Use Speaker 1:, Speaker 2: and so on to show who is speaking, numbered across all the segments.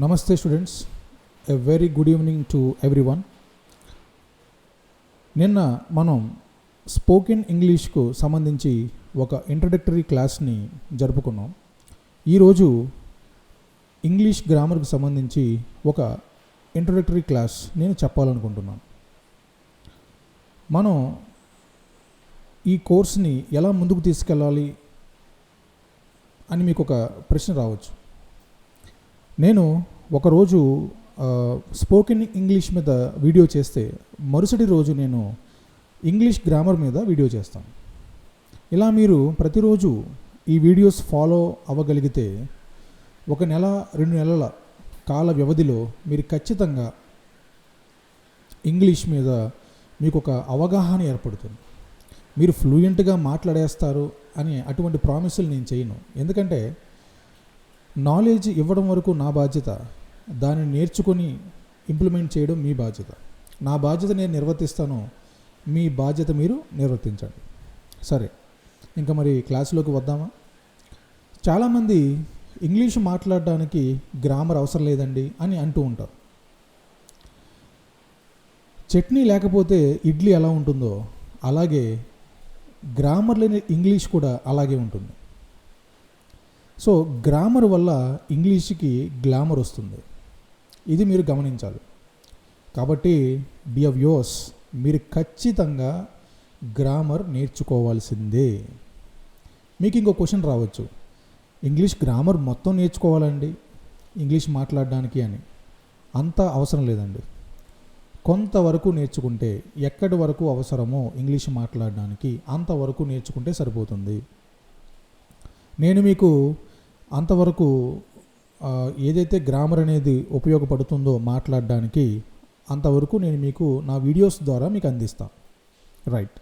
Speaker 1: Namaste students, a very good evening to everyone. నిన్న మనం spoken ఇంగ్లీష్కు సంబంధించి ఒక ఇంట్రడక్టరీ క్లాస్ని జరుపుకున్నాం. ఈరోజు ఇంగ్లీష్ గ్రామర్కి సంబంధించి ఒక ఇంట్రడక్టరీ క్లాస్ నేను చెప్పాలనుకుంటున్నాను. మనం ఈ కోర్స్ని ఎలా ముందుకు తీసుకెళ్ళాలి అని మీకు ఒక ప్రశ్న రావచ్చు. నేను ఒకరోజు స్పోకెన్ ఇంగ్లీష్ మీద వీడియో చేస్తే మరుసటి రోజు నేను ఇంగ్లీష్ గ్రామర్ మీద వీడియో చేస్తాను. ఇలా మీరు ప్రతిరోజు ఈ వీడియోస్ ఫాలో అవ్వగలిగితే 1 నెల 2 నెలల కాల వ్యవధిలో మీరు ఖచ్చితంగా ఇంగ్లీష్ మీద మీకు ఒక అవగాహన ఏర్పడుతుంది. మీరు ఫ్లూయెంట్గా మాట్లాడేస్తారు అని అటువంటి ప్రామిసులు నేను చేయను. ఎందుకంటే నాలెడ్జ్ ఇవ్వడం వరకు నా బాధ్యత, దాన్ని నేర్చుకొని ఇంప్లిమెంట్ చేయడం మీ బాధ్యత. నా బాధ్యత నేను నిర్వర్తిస్తాను, మీ బాధ్యత మీరు నిర్వర్తించండి. సరే, ఇంకా మరి క్లాసులోకి వద్దామా? చాలామంది ఇంగ్లీషు మాట్లాడడానికి గ్రామర్ అవసరం లేదండి అని అంటూ ఉంటారు. చట్నీ లేకపోతే ఇడ్లీ ఎలా ఉంటుందో అలాగే గ్రామర్ లేని ఇంగ్లీష్ కూడా అలాగే ఉంటుంది. సో గ్రామర్ వల్ల ఇంగ్లీష్కి గ్లామర్ వస్తుంది, ఇది మీరు గమనించాలి. కాబట్టి డియర్ వ్యూవర్స్, మీరు ఖచ్చితంగా గ్రామర్ నేర్చుకోవాల్సిందే. మీకు ఇంకో క్వశ్చన్ రావచ్చు, ఇంగ్లీష్ గ్రామర్ మొత్తం నేర్చుకోవాలండి ఇంగ్లీష్ మాట్లాడడానికి అని. అంత అవసరం లేదండి. కొంతవరకు నేర్చుకుంటే, ఎక్కడి వరకు అవసరమో ఇంగ్లీష్ మాట్లాడడానికి అంతవరకు నేర్చుకుంటే సరిపోతుంది. నేను మీకు అంతవరకు ఏదైతే గ్రామర్ అనేది ఉపయోగపడుతుందో మాట్లాడడానికి అంతవరకు నేను మీకు నా వీడియోస్ ద్వారా మీకు అందిస్తాను. రైట్,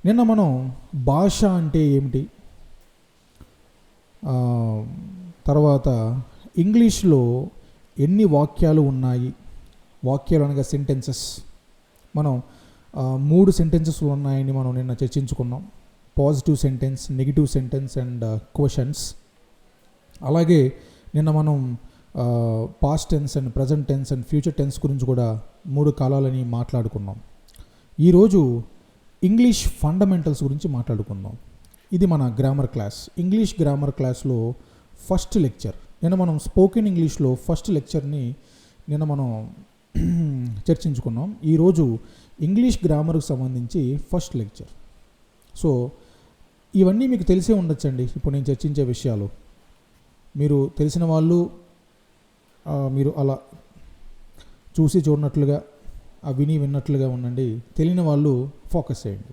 Speaker 1: నిన్న మనం భాష అంటే ఏమిటి, తర్వాత ఇంగ్లీష్లో ఎన్ని వాక్యాలు ఉన్నాయి, వాక్యాలు అనగా సెంటెన్సెస్, మనం 3 సెంటెన్సెస్లు ఉన్నాయని మనం నిన్న చర్చించుకున్నాం. Positive sentence, negative sentence and questions. అలాగే నిన్న మనం past tense and present tense and future tense గురించి కూడా 3 కాలాలని మాట్లాడుకున్నాం. ఈరోజు ఇంగ్లీష్ ఫండమెంటల్స్ గురించి మాట్లాడుకుందాం. ఇది మన గ్రామర్ క్లాస్, ఇంగ్లీష్ గ్రామర్ క్లాస్లో ఫస్ట్ లెక్చర్. నిన్న మనం స్పోకెన్ ఇంగ్లీష్లో ఫస్ట్ లెక్చర్ని నిన్న మనం చర్చించుకున్నాం. ఈరోజు ఇంగ్లీష్ గ్రామర్కి సంబంధించి ఫస్ట్ లెక్చర్. సో ఇవన్నీ మీకు తెలిసే ఉండొచ్చండి. ఇప్పుడు నేను చర్చించే విషయాలు మీరు తెలిసిన వాళ్ళు మీరు అలా చూసి చూడనట్లుగా, విని విన్నట్లుగా ఉండండి. తెలియని వాళ్ళు ఫోకస్ చేయండి.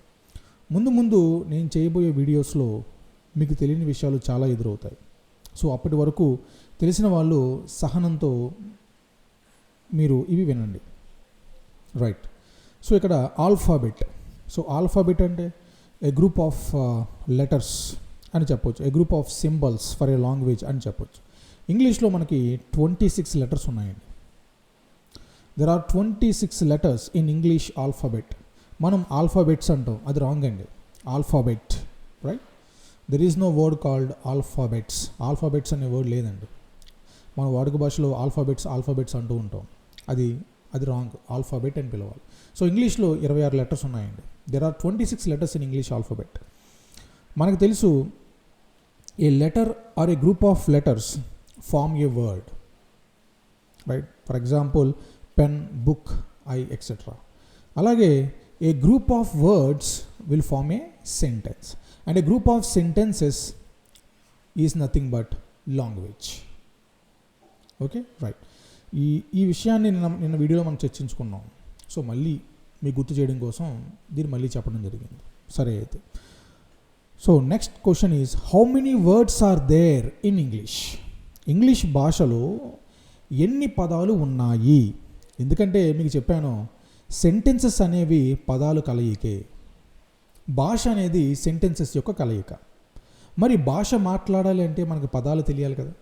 Speaker 1: ముందు నేను చేయబోయే వీడియోస్లో మీకు తెలియని విషయాలు చాలా ఎదురవుతాయి. సో అప్పటి వరకు తెలిసిన వాళ్ళు సహనంతో మీరు ఇవి వినండి. రైట్, సో ఇక్కడ ఆల్ఫాబెట్. సో ఆల్ఫాబెట్ అంటే ఏ గ్రూప్ ఆఫ్ లెటర్స్ అని చెప్పొచ్చు, a group of symbols for a language అని చెప్పొచ్చు. ఇంగ్లీష్లో మనకి 26 లెటర్స్ ఉన్నాయండి. There are 26 letters in English alphabet. మనం ఆల్ఫాబెట్స్ అంటాం, అది రాంగ్ అండి. Alphabet, right? There is no word called alphabets. Alphabets అనే వర్డ్ లేదండి. మన వాడుక భాషలో ఆల్ఫాబెట్స్ అంటూ ఉంటాం, అది రాంగ్. ఆల్ఫాబెట్ అని పిలవాలి. సో ఇంగ్లీష్లో 26 లెటర్స్ ఉన్నాయండి. There are 26 letters in English alphabet. మనకు తెలుసు, a letter or a group of letters form a word, right? For example pen, book, I, etcetera. అలాగే a group of words will form a sentence, and a group of sentences is nothing but language. Okay, right. ఈ విషయాన్ని నిన్న వీడియోలో మనం చర్చించుకున్నాం. So మళ్ళీ మీకు గుర్తు చేయడం కోసం దీన్ని మళ్ళీ చెప్పడం జరిగింది. సరే అయితే, so next question is, how many words are there in English? English భాషలో ఎన్ని పదాలు ఉన్నాయి? ఎందుకంటే మీకు చెప్పాను, సెంటెన్సెస్ అనేవి పదాలు కలయికే, భాష అనేది సెంటెన్సెస్ యొక్క కలయిక. మరి భాష మాట్లాడాలి అంటే మనకు పదాలు తెలియాలి కదా,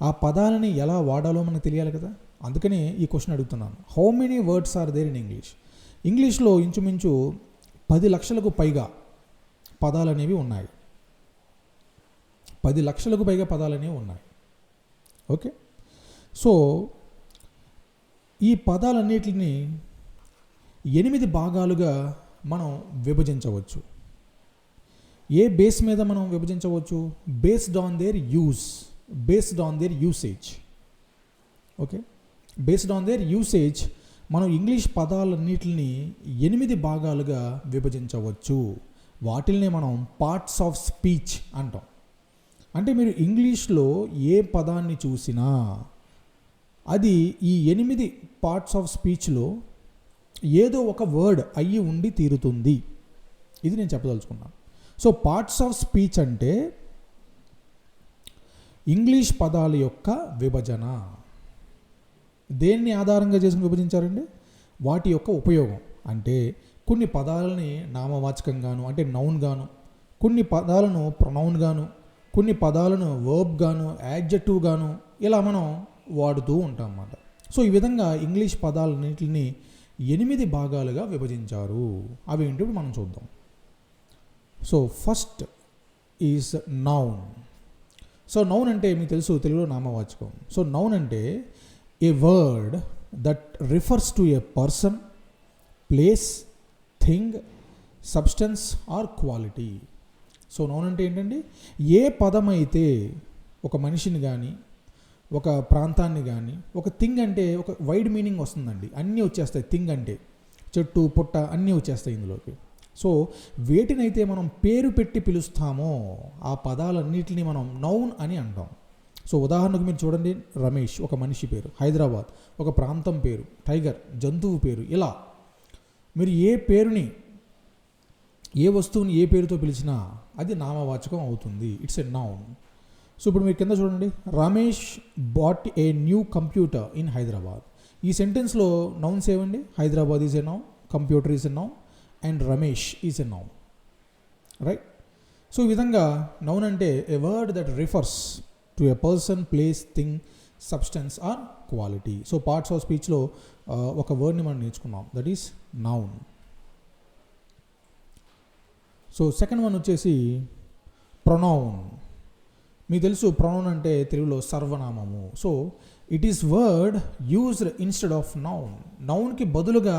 Speaker 1: ఆ పదాలని ఎలా వాడాలో మనకు తెలియాలి కదా. అందుకని ఈ క్వశ్చన్ అడుగుతున్నాను, how many words are there in English? ఇంగ్లీష్లో ఇంచుమించు 10 లక్షలకు పైగా పదాలు అనేవి ఉన్నాయి. 10 లక్షలకు పైగా పదాలు అనేవి ఉన్నాయి. ఓకే, సో ఈ పదాలన్నిటిని 8 భాగాలుగా మనం విభజించవచ్చు. ఏ బేస్ మీద మనం విభజించవచ్చు? Based on their usage. Okay, based on their usage మనం ఇంగ్లీష్ పదాలన్నిటిని 8 భాగాలుగా విభజించవచ్చు. వాటిల్ని మనం పార్ట్స్ ఆఫ్ స్పీచ్ అంటాం. అంటే మీరు ఇంగ్లీష్లో ఏ పదాన్ని చూసినా అది ఈ 8 పార్ట్స్ ఆఫ్ స్పీచ్లో ఏదో ఒక వర్డ్ అయ్యి ఉండి తీరుతుంది. ఇది నేను చెప్పదలుచుకున్నాను. సో పార్ట్స్ ఆఫ్ స్పీచ్ అంటే ఇంగ్లీష్ పదాల యొక్క విభజన. దేన్ని ఆధారంగా చేసుకుని విభజించారండి? వాటి యొక్క ఉపయోగం. అంటే కొన్ని పదాలని నామవాచకంగాను అంటే నౌన్ గాను, కొన్ని పదాలను ప్రొనౌన్ గాను, కొన్ని పదాలను వర్బ్ గాను, యాడ్జెక్టివ్ గాను ఇలా మనం వాడుతూ ఉంటాం అన్నమాట. సో ఈ విధంగా ఇంగ్లీష్ పదాలన్నింటిని 8 భాగాలుగా విభజించారు. అవి ఏంటో మనం చూద్దాం. So first is noun. So noun అంటే మీకు తెలుసు, తెలుగులో నామవాచకం. సో నౌన్ అంటే a word that refers to a person, place, thing, substance or quality. So noun అంటే ఏంటండి? ఏ పదమైతే ఒక మనిషిని కానీ, ఒక ప్రాంతాన్ని కానీ, ఒక థింగ్ అంటే ఒక వైడ్ మీనింగ్ వస్తుందండి. అన్నీ వచ్చేస్తాయి. థింగ్ అంటే చెట్టు, పుట్ట అన్నీ వచ్చేస్తాయి ఇందులోకి. సో వేటినైతే మనం పేరు పెట్టి పిలుస్తామో ఆ పదాలన్నిటిని మనం నౌన్ అని అంటాం. సో ఉదాహరణకు మీరు చూడండి, రమేష్ ఒక మనిషి పేరు, హైదరాబాద్ ఒక ప్రాంతం పేరు, టైగర్ జంతువు పేరు. ఇలా మీరు ఏ పేరుని, ఏ వస్తువుని ఏ పేరుతో పిలిచినా అది నామవాచకం అవుతుంది. It's a noun. సో ఇప్పుడు మీరు కింద చూడండి, Ramesh bought a new computer in Hyderabad. ఈ సెంటెన్స్లో నౌన్స్ ఏవండి? Hyderabad is a noun, computer is a noun and Ramesh is a noun, right? So ఈ విధంగా నౌన్ అంటే a word that refers to a person, place, thing, substance or quality. So parts of స్పీచ్లో ఒక వర్డ్ని మనం నేర్చుకున్నాం, that is noun. So second one వచ్చేసి pronoun. మీకు తెలుసు ప్రొనౌన్ అంటే తెలుగులో సర్వనామము. So it is word used instead of noun. నౌన్కి బదులుగా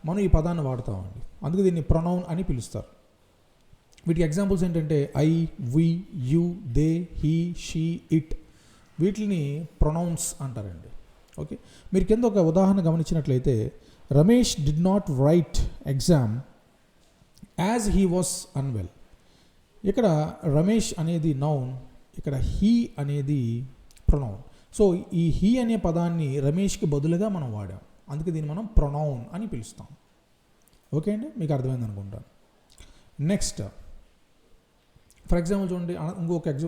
Speaker 1: మనం ఈ పదాన్ని వాడతామండి. అందుకే దీన్ని ప్రొనౌన్ అని పిలుస్తారు. వీటికి ఎగ్జాంపుల్స్ ఏంటంటే I, we, you, they, he, she, it. వీటిని ప్రొనౌన్స్ అంటారండి. ఓకే, మీరు కింద ఒక ఉదాహరణ గమనించినట్లయితే, Ramesh did not write exam as he was unwell. ఇక్కడ రమేష్ అనేది నౌన్, ఇక్కడ హీ అనేది ప్రొనౌన్. సో ఈ హీ అనే పదాన్ని రమేష్కి బదులుగా మనం వాడాం. అందుకే దీన్ని మనం ప్రొనౌన్ అని పిలుస్తాం. ఓకే అండి, మీకు అర్థమైంది అనుకుంటాను. నెక్స్ట్ ఫర్ ఎగ్జాంపుల్ చూడండి,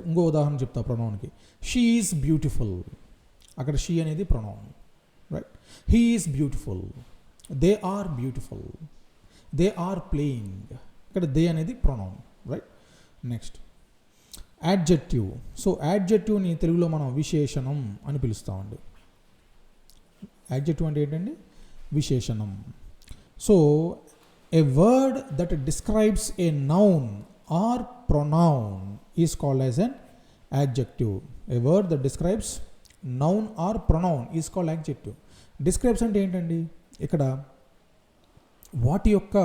Speaker 1: ఇంకో ఉదాహరణ చెప్తా ప్రొనౌన్కి. She is beautiful. అక్కడ షీ అనేది pronoun, right? He is beautiful, they are beautiful, they are playing. ఇక్కడ దే అనేది pronoun, right? Next adjective. So యాడ్జెక్టివ్ని తెలుగులో మనం విశేషణం అని పిలుస్తామండి. యాడ్జెక్టివ్ అంటే ఏంటండి? విశేషణం. So a word that describes a noun or pronoun is called as an adjective. A word that describes noun or pronoun is called adjective. Describes అంటే ఏంటండి? ఇక్కడ వాటి యొక్క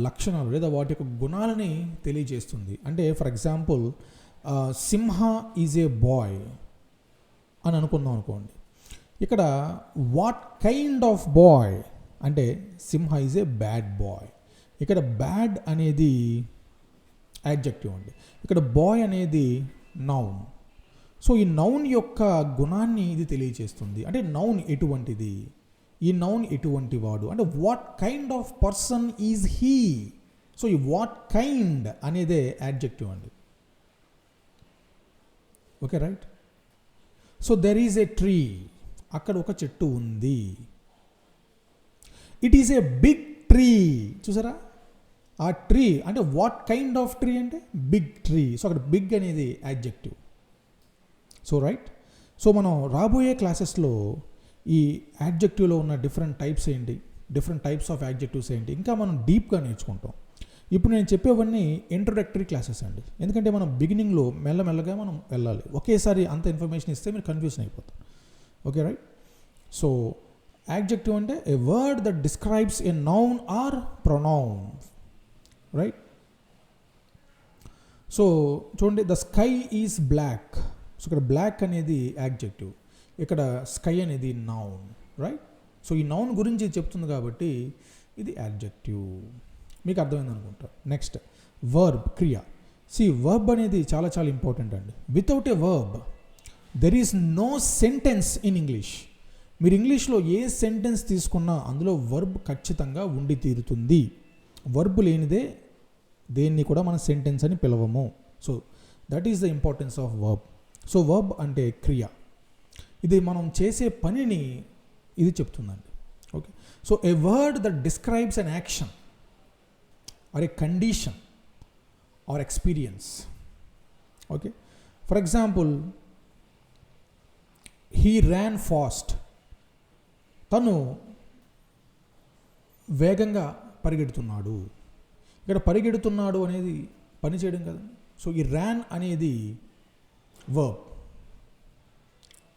Speaker 1: లక్షణాలు లేదా వాటి యొక్క గుణాలని తెలియజేస్తుంది. అంటే for example Simha is a boy అని అనుకుందాం అనుకోండి. ఇక్కడ వాట్ కైండ్ ఆఫ్ బాయ్ అంటే Simha is a bad boy. ఇక్కడ బ్యాడ్ అనేది యాడ్జెక్టివ్ అండి, ఇక్కడ బాయ్ అనేది నౌన్. సో ఈ నౌన్ యొక్క గుణాన్ని ఇది తెలియజేస్తుంది. అంటే నౌన్ ఎటువంటిది, ఈ నౌన్ ఎటువంటి వాడు, అంటే what kind of person is he. So ఈ వాట్ కైండ్ అనేదే యాడ్జెక్టివ్ అండి. Okay, right? So there is a tree. అక్కడ ఒక చెట్టు ఉంది. It is a big tree. చూసారా, ఆ ట్రీ అంటే వాట్ కైండ్ ఆఫ్ ట్రీ అంటే బిగ్ ట్రీ. సో అక్కడ బిగ్ అనేది యాడ్జెక్టివ్. సో రైట్, సో మనం రాబోయే క్లాసెస్లో ఈ యాడ్జెక్టివ్లో ఉన్న డిఫరెంట్ టైప్స్ ఏంటి, డిఫరెంట్ టైప్స్ ఆఫ్ యాడ్జెక్టివ్స్ ఏంటి, ఇంకా మనం డీప్గా నేర్చుకుంటాం. ఇప్పుడు నేను చెప్పేవన్నీ ఇంట్రొడక్టరీ క్లాసెస్ అండి, ఎందుకంటే మనం బిగినింగ్లో మెల్లమెల్లగా మనం వెళ్ళాలి. ఒకేసారి అంత ఇన్ఫర్మేషన్ ఇస్తే మీరు కన్ఫ్యూజన్ అయిపోతారు. Okay right. సో యాడ్జెక్టివ్ అంటే a word that describes a noun or pronoun, right. So చూడండి, the sky is black. So ఇక్కడ బ్లాక్ అనేది యాడ్జెక్టివ్, ఇక్కడ స్కై అనేది నౌన్, రైట్. సో ఈ నౌన్ గురించి చెప్తుంది కాబట్టి ఇది యాడ్జెక్టివ్. మీకు అర్థమైంది అనుకుంటా. నెక్స్ట్ వర్బ్, క్రియ. వర్బ్ అనేది చాలా చాలా ఇంపార్టెంట్ అండి. Without a verb there is no sentence in English. మీరు ఇంగ్లీష్లో ఏ సెంటెన్స్ తీసుకున్నా అందులో వర్బ్ ఖచ్చితంగా ఉండి తీరుతుంది. వర్బ్ లేనిదే దేన్ని కూడా మనం సెంటెన్స్ అని పిలవము. So that is the importance of verb. So verb అంటే క్రియ, ఇది మనం చేసే పనిని ఇది చెప్తుందండి. Okay. So a word that describes an action or a condition or experience. Okay. For example, he ran fast. తను వేగంగా పరిగెడుతున్నాడు. ఇక్కడ పరిగెడుతున్నాడు అనేది పని చేయడం కదా. సో ఈ ర్యాన్ అనేది వర్బ్.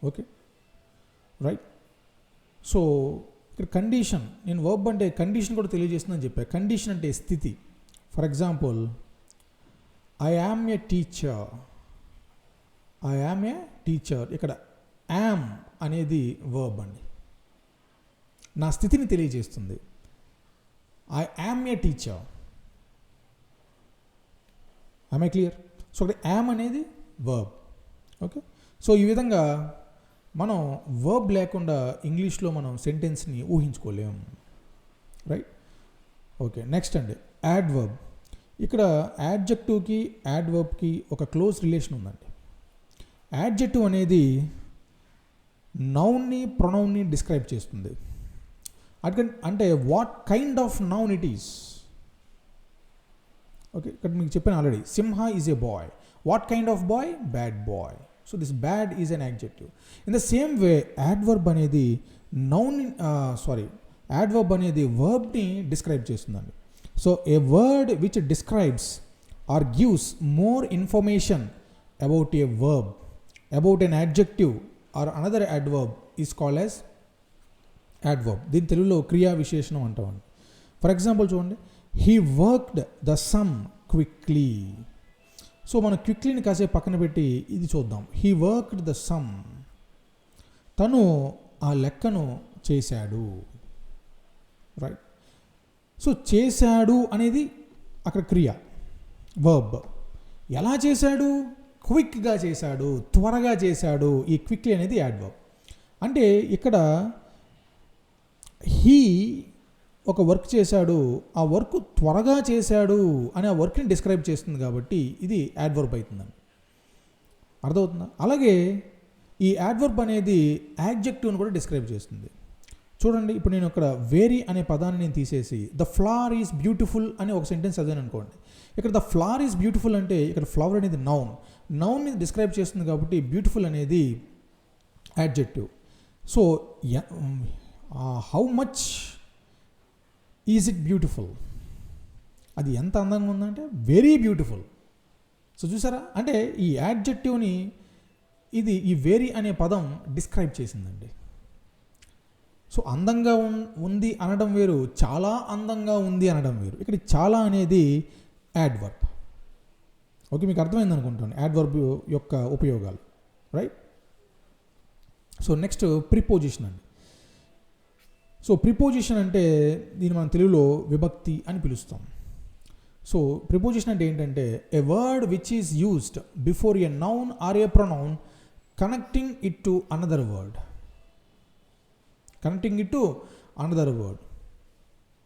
Speaker 1: Okay right. సో ఇక్కడ కండిషన్, నేను వర్బ్ అంటే కండిషన్ కూడా తెలియజేస్తుందని చెప్పా. కండిషన్ అంటే స్థితి. For example, I am a teacher. I am a teacher, ఇక్కడ యామ్ అనేది వర్బ్ అండి, నా స్థితిని తెలియజేస్తుంది. I am a teacher. I clear? So ఇక్కడ యామ్ అనేది వర్బ్. ఓకే. సో ఈ విధంగా మనం వర్బ్ లేకుండా ఇంగ్లీష్లో మనం సెంటెన్స్ని ఊహించుకోలేం, రైట్. ఓకే. నెక్స్ట్ అండి యాడ్వర్బ్. ఇక్కడ యాడ్జెక్టివ్కి యాడ్వర్బ్కి ఒక క్లోజ్ రిలేషన్ ఉందండి. యాడ్జెక్టివ్ అనేది నౌన్ని ప్రొనౌన్ని డిస్క్రైబ్ చేస్తుంది. అంటే what kind of noun it is. Okay. ఇక్కడ మీకు చెప్పాను already, Simha is a boy. What kind of boy? Bad boy. So this bad is an adjective. In the same way adverb అనేది adverb అనేది వర్బ్ని describe చేస్తుందండి. So a word which describes or gives more information about a verb, about an adjective or another adverb is called as adverb. దీని తెలుగులో క్రియా విశేషణం అంటామండి. For example చూడండి, he worked the sum quickly. So మనం క్విక్లీని కాసేపు పక్కన పెట్టి ఇది చూద్దాం. హీ వర్క్డ్ ద సమ్, తను ఆ లెక్కను చేశాడు, రైట్. సో చేశాడు అనేది అక్కడ క్రియ, వర్బ్. ఎలా చేశాడు? క్విక్గా చేశాడు, త్వరగా చేశాడు. ఈ క్విక్లీ అనేది యాడ్వర్బ్. అంటే ఇక్కడ హీ ఒక వర్క్ చేశాడు, ఆ వర్క్ త్వరగా చేశాడు అని ఆ వర్క్ని డిస్క్రైబ్ చేస్తుంది కాబట్టి ఇది యాడ్వర్బ్ అవుతుందండి. అర్థమవుతుందా? అలాగే ఈ యాడ్వర్బ్ అనేది యాడ్జెక్టివ్ని కూడా డిస్క్రైబ్ చేస్తుంది. చూడండి, ఇప్పుడు నేను ఇక్కడ వేరీ అనే పదాన్ని నేను తీసేసి ద ఫ్లవర్ ఈజ్ బ్యూటిఫుల్ అని ఒక సెంటెన్స్ చదివాను అనుకోండి. ఇక్కడ ద ఫ్లవర్ ఈజ్ బ్యూటిఫుల్ అంటే ఇక్కడ ఫ్లవర్ అనేది నౌన్ని డిస్క్రైబ్ చేస్తుంది కాబట్టి బ్యూటిఫుల్ అనేది adjective. So how much is it beautiful, అది ఎంత అందంగా ఉందంటే వెరీ బ్యూటిఫుల్. సో చూసారా, అంటే ఈ యాడ్జెక్టివ్ని ఇది ఈ వెరీ అనే పదం డిస్క్రైబ్ చేసిందండి. సో అందంగా ఉంది అనడం వేరు, చాలా అందంగా ఉంది అనడం వేరు. ఇక్కడ చాలా అనేది యాడ్వర్బ్. ఓకే, మీకు అర్థమైంది అనుకుంటాను యాడ్వర్బ్ యొక్క ఉపయోగాలు, రైట్. సో నెక్స్ట్ ప్రిపోజిషన్ అండి. సో ప్రిపోజిషన్ అంటే దీన్ని మనం తెలుగులో విభక్తి అని పిలుస్తాం. సో ప్రిపోజిషన్ అంటే ఏంటంటే a word which is used before a noun or a pronoun connecting it to another word.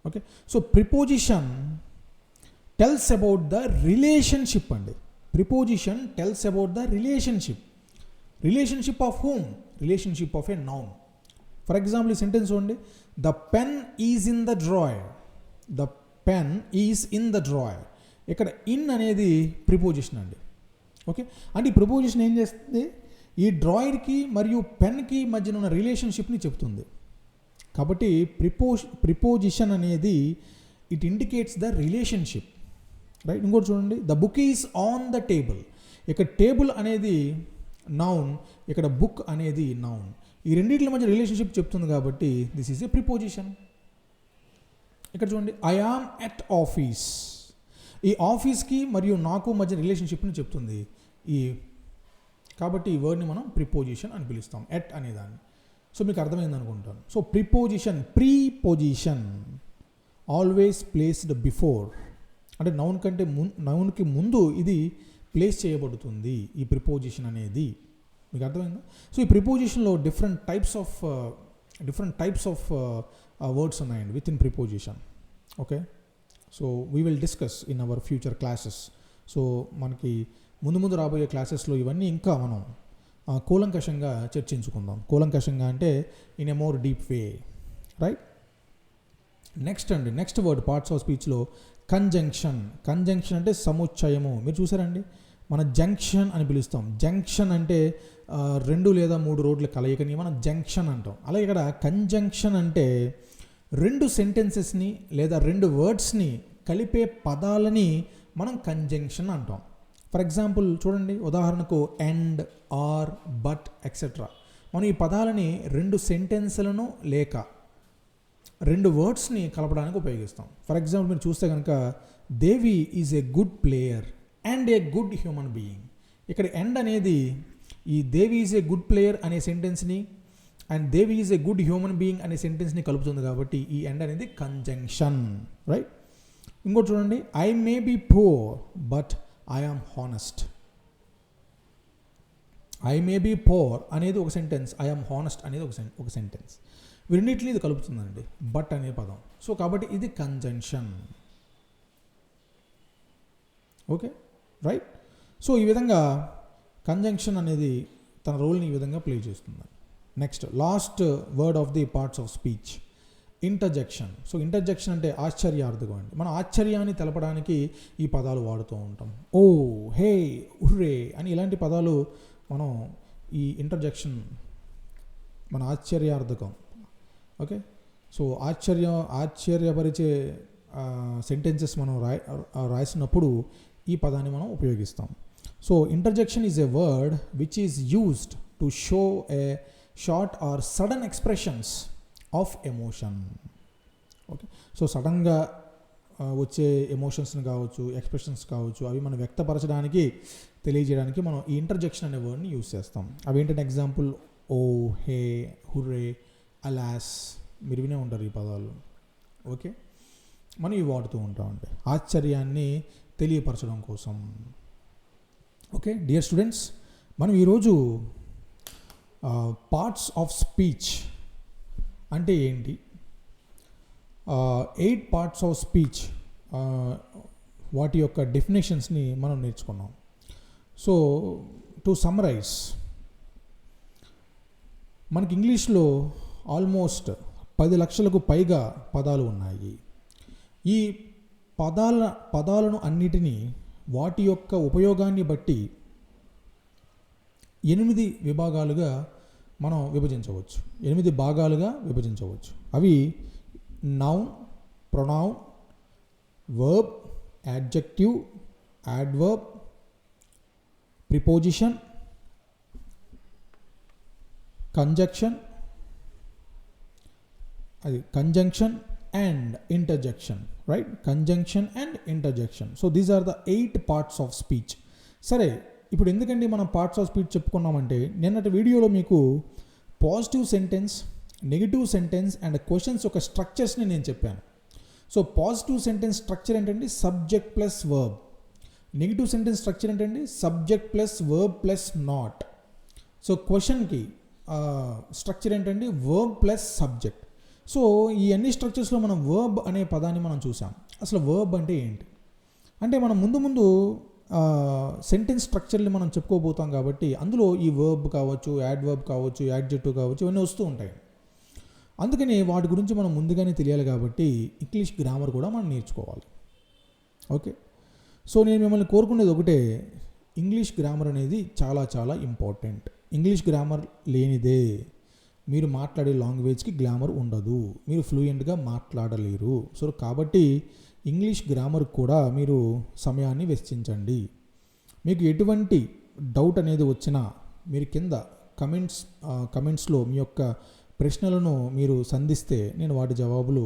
Speaker 1: Okay. So preposition tells about the relationship అండి. Preposition tells about the relationship of whom? Relationship of a noun. For example ఈ sentence చూడండి, the pen is in the drawer. The pen is in the drawer. ఇక్కడ in అనేది preposition అండి. Okay, అంటే ఈ preposition ఏం చేస్తుంది? ఈ డ్రాయర్కి మరియు పెన్కి మధ్యన ఉన్న రిలేషన్షిప్ని చెప్తుంది. కాబట్టి ప్రిపోజిషన్ అనేది it indicates the relationship, right. ఇంకోటి చూడండి, the book is on the table. ఇక్కడ టేబుల్ అనేది నౌన్, ఇక్కడ బుక్ అనేది నౌన్. ఈ రెండింటి మధ్య రిలేషన్షిప్ చెప్తుంది కాబట్టి దిస్ ఈజ్ ఏ ప్రిపోజిషన్. ఇక్కడ చూడండి, ఐ ఆమ్ ఎట్ ఆఫీస్. ఈ ఆఫీస్కి మరియు నాకు మధ్య రిలేషన్షిప్ని చెప్తుంది ఈ, కాబట్టి ఈ వర్డ్ని మనం ప్రిపోజిషన్ అని పిలుస్తాం, ఎట్ అనేదాన్ని. సో మీకు అర్థమైంది అనుకుంటాను. So preposition, preposition always placed before, అంటే నౌన్ కంటే నౌన్కి ముందు ఇది ప్లేస్ చేయబడుతుంది ఈ ప్రిపోజిషన్ అనేది. మీకు అర్థమైందా? సో ఈ ప్రిపోజిషన్లో డిఫరెంట్ టైప్స్ ఆఫ్ వర్డ్స్ ఉన్నాయండి with in preposition. Okay, so we will discuss in our future classes. So మనకి ముందు రాబోయే క్లాసెస్లో ఇవన్నీ ఇంకా మనం కూలంకషంగా చర్చించుకుందాం. కూలంకషంగా అంటే in a more deep way, right? Next word parts of స్పీచ్లో కంజంక్షన్. కంజంక్షన్ అంటే సముచ్చయము. మీరు చూసారండి, మన జంక్షన్ అని పిలుస్తాం. జంక్షన్ అంటే 2 లేదా 3 రోడ్ల కలయికని మనం జంక్షన్ అంటాం. అలాగే ఇక్కడ కంజంక్షన్ అంటే 2 సెంటెన్సెస్ని లేదా 2 వర్డ్స్ని కలిపే పదాలని మనం కంజంక్షన్ అంటాం. ఫర్ ఎగ్జాంపుల్ చూడండి, ఉదాహరణకు అండ్, ఆర్, బట్ ఎక్సెట్రా. మనం ఈ పదాలని 2 సెంటెన్స్లను లేక 2 వర్డ్స్ని కలపడానికి ఉపయోగిస్తాం. ఫర్ ఎగ్జాంపుల్ మీరు చూస్తే కనుక, Devi is a good player and a good human being. ఇక్కడ ఎండ్ అనేది ఈ Devi is a good player అనే సెంటెన్స్ని and Devi is a good human being అనే సెంటెన్స్ని కలుపుతుంది కాబట్టి ఈ ఎండ్ అనేది కంజంక్షన్, రైట్? ఇంకోటి చూడండి, I may be poor but I am honest. I may be poor అనేది ఒక సెంటెన్స్, ఐ ఆమ్ హానెస్ట్ అనేది ఒక సెంటెన్స్. వీరిన్నిటిని ఇది కలుపుతుందండి బట్ అనే పదం. సో కాబట్టి ఇది కంజంక్షన్. Okay, right? సో ఈ విధంగా కంజంక్షన్ అనేది తన రోల్ని ఈ విధంగా ప్లే చేస్తుంది. Next last word of the parts of speech, interjection. So interjection అంటే ఆశ్చర్యార్థకం అండి. మన ఆశ్చర్యాన్ని తెలపడానికి ఈ పదాలు వాడుతూ ఉంటాం. ఓ, హే, ఉర్రే అని ఇలాంటి పదాలు మనం ఈ ఇంటర్జెక్షన్, మన ఆశ్చర్యార్థకం. ఓకే, సో ఆశ్చర్యపరిచే సెంటెన్సెస్ మనం రాసినప్పుడు ఈ పదాన్ని మనం ఉపయోగిస్తాం. So interjection is a word which is used to show a short or sudden expressions of emotion. Okay, so సడన్గా వచ్చే ఎమోషన్స్ని కావచ్చు, ఎక్స్ప్రెషన్స్ కావచ్చు, అవి మనం వ్యక్తపరచడానికి, తెలియజేయడానికి మనం ఈ ఇంటర్జెక్షన్ అనే వర్డ్ని యూజ్ చేస్తాం. అవి ఏంటంటే ఎగ్జాంపుల్ ఓ, హే, హుర్రే, అలాస్, మీరు వినే ఉంటారు ఈ పదాలు. ఓకే, మనం ఇవి వాడుతూ ఉంటామండి ఆశ్చర్యాన్ని తెలియపరచడం కోసం. ఓకే డియర్ స్టూడెంట్స్, మనం ఈరోజు పార్ట్స్ ఆఫ్ స్పీచ్ అంటే ఏంటి, 8 పార్ట్స్ ఆఫ్ స్పీచ్ వాటి యొక్క డెఫినేషన్స్ని మనం నేర్చుకున్నాం. సో టు సమ్మరైజ్, మనకి ఇంగ్లీష్లో ఆల్మోస్ట్ 10 లక్షలకు పైగా పదాలు ఉన్నాయి. ఈ పదాలను అన్నిటినీ వాటి యొక్క ఉపయోగాన్ని బట్టి 8 విభాగాలుగా మనం విభజించవచ్చు, 8 భాగాలుగా విభజించవచ్చు. అవి noun, pronoun, verb, adjective, adverb, preposition, conjunction and interjection, right? Conjunction and interjection. So these are the 8 parts of speech. సరే, ఇప్పుడు ఎందుకండి మనం పార్ట్స్ ఆఫ్ స్పీచ్ చెప్పుకున్నామంటే, నిన్నటి వీడియోలో మీకు positive sentence, negative sentence and questions యొక్క స్ట్రక్చర్స్ని నేను చెప్పాను. సో పాజిటివ్ సెంటెన్స్ స్ట్రక్చర్ ఏంటంటే subject plus verb. Negative sentence structure ఏంటంటే subject plus verb plus not. So క్వశ్చన్కి స్ట్రక్చర్ ఏంటంటే వర్బ్ ప్లస్ సబ్జెక్ట్. సో ఈ అన్ని స్ట్రక్చర్స్లో మనం వర్బ్ అనే పదాన్ని మనం చూసాం. అసలు వర్బ్ అంటే ఏంటి అంటే, మనం ముందు సెంటెన్స్ స్ట్రక్చర్ని మనం చెప్పుకోబోతాం కాబట్టి అందులో ఈ వర్బ్ కావచ్చు, యాడ్వర్బ్ కావచ్చు, యాడ్జెక్టివ్ కావచ్చు, ఇవన్నీ వస్తూ ఉంటాయి. అందుకని వాటి గురించి మనం ముందుగానే తెలియాలి కాబట్టి ఇంగ్లీష్ గ్రామర్ కూడా మనం నేర్చుకోవాలి. ఓకే, సో నేను మిమ్మల్ని కోరుకునేది ఒకటే, ఇంగ్లీష్ గ్రామర్ అనేది చాలా చాలా ఇంపార్టెంట్. ఇంగ్లీష్ గ్రామర్ లేనిదే మీరు మాట్లాడే లాంగ్వేజ్కి గ్లామర్ ఉండదు, మీరు ఫ్లూయెంట్గా మాట్లాడలేరు. సో కాబట్టి ఇంగ్లీష్ గ్రామర్ కూడా మీరు సమయాన్ని వెచ్చించండి. మీకు ఎటువంటి డౌట్ అనేది వచ్చినా మీరు కింద కమెంట్స్లో మీ యొక్క ప్రశ్నలను మీరు సంధిస్తే నేను వాటి జవాబులు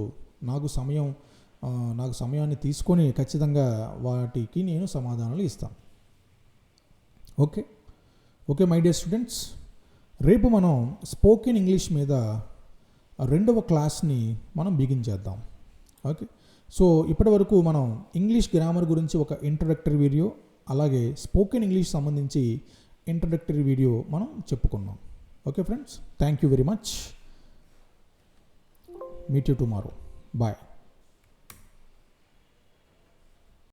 Speaker 1: నాకు సమయాన్ని తీసుకొని ఖచ్చితంగా వాటికి నేను సమాధానాలు ఇస్తాను. ఓకే మై డియర్ స్టూడెంట్స్, రేపు మనం స్పోకెన్ ఇంగ్లీష్ మీద 2వ క్లాస్ని మనం బిగిన్ చేద్దాం. ఓకే, సో ఇప్పటి వరకు మనం ఇంగ్లీష్ గ్రామర్ గురించి ఒక ఇంట్రడక్టరీ వీడియో, అలాగే స్పోకెన్ ఇంగ్లీష్ సంబంధించి ఇంట్రడక్టరీ వీడియో మనం చెప్పుకున్నాం. Okay friends, thank you very much. Meet you tomorrow. Bye.